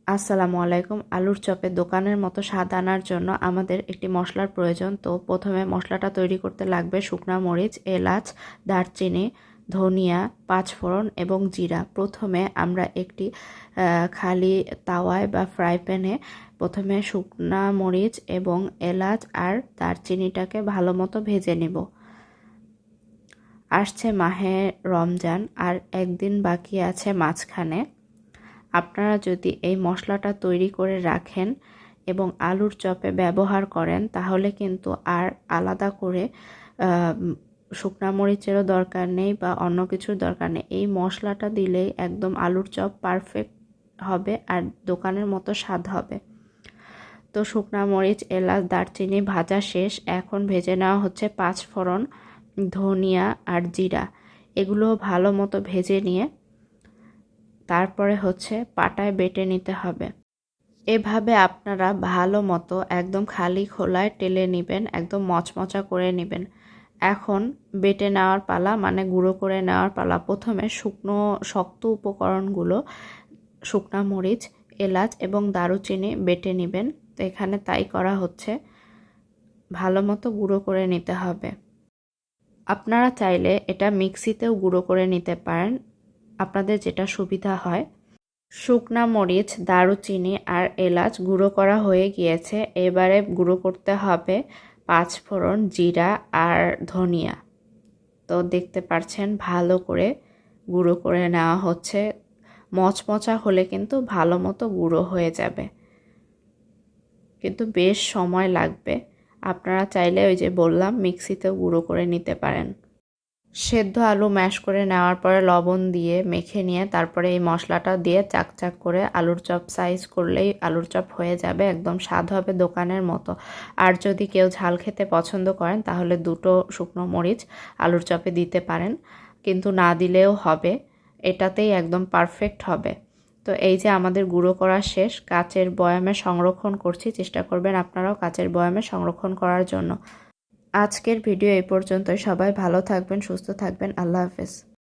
আসসালামু আলাইকুম। আলুর চপে দোকানের মতো স্বাদ আনার জন্য আমাদের একটি মশলার প্রয়োজন। তো প্রথমে মশলাটা তৈরি করতে লাগবে শুকনা মরিচ, এলাচ, দারচিনি, ধনিয়া, পাঁচফোড়ন এবং জিরা। প্রথমে আমরা একটি খালি তাওয়ায় বা ফ্রাই প্যানে প্রথমে শুকনা মরিচ এবং এলাচ আর দারচিনিটাকে ভালো মতো ভেজে নেব। আসছে মাহে রমজান, আর একদিন বাকি আছে মাঝখানে। আপনারা যদি এই মশলাটা তৈরি করে রাখেন এবং আলুর চপে ব্যবহার করেন, তাহলে কিন্তু আর আলাদা করে শুকনা মরিচেরও দরকার নেই বা অন্য কিছুর দরকার নেই। এই মশলাটা দিলেই একদম আলুর চপ পারফেক্ট হবে আর দোকানের মতো স্বাদ হবে। তো শুকনা মরিচ, এলাচ, দারচিনি ভাজা শেষ। এখন ভেজে নেওয়া হচ্ছে পাঁচফোড়ন, ধনিয়া আর জিরা। এগুলো ভালো মতো ভেজে নিয়ে তারপরে হচ্ছে পাটায় বেটে নিতে হবে। এভাবে আপনারা ভালো মতো একদম খালি খোলায় টেলে নেবেন, একদম মচমচা করে নেবেন। এখন বেটে নেওয়ার পালা, মানে গুঁড়ো করে নেওয়ার পালা। প্রথমে শুকনো শক্ত উপকরণগুলো শুকনা মরিচ, এলাচ এবং দারুচিনি বেটে নেবেন। তো এখানে তাই করা হচ্ছে, ভালো মতো গুঁড়ো করে নিতে হবে। আপনারা চাইলে এটা মিক্সিতেও গুঁড়ো করে নিতে পারেন, আপনাদের যেটা সুবিধা হয়। শুকনা মরিচ, দারুচিনি আর এলাচ গুঁড়ো করা হয়ে গিয়েছে। এবারে গুঁড়ো করতে হবে পাঁচফোড়ন, জিরা আর ধনিয়া। তো দেখতে পাচ্ছেন ভালো করে গুঁড়ো করে নেওয়া হচ্ছে। মচমচা হলে কিন্তু ভালো মতো গুঁড়ো হয়ে যাবে, কিন্তু বেশ সময় লাগবে। আপনারা চাইলে ওই যে বললাম মিক্সিতেও গুঁড়ো করে নিতে পারেন। সেদ্ধ আলু ম্যাশ করে নেওয়ার পরে লবণ দিয়ে মেখে নিয়ে তারপরে এই মশলাটা দিয়ে চাকচাক করে আলুর চপ সাইজ করলেই আলুর চপ হয়ে যাবে। একদম স্বাদ হবে দোকানের মতো। আর যদি কেউ ঝাল খেতে পছন্দ করেন তাহলে দুটো শুকনো মরিচ আলুর চপে দিতে পারেন, কিন্তু না দিলেও হবে, এটাতেই একদম পারফেক্ট হবে। তো এই যে আমাদের গুঁড়ো করা শেষ, কাচের বয়ামে সংরক্ষণ করছি। চেষ্টা করবেন আপনারাও কাচের বয়ামে সংরক্ষণ করার জন্য। আজকের ভিডিও এই পর্যন্তই। সবাই ভালো থাকবেন, সুস্থ থাকবেন। আল্লাহ হাফেজ।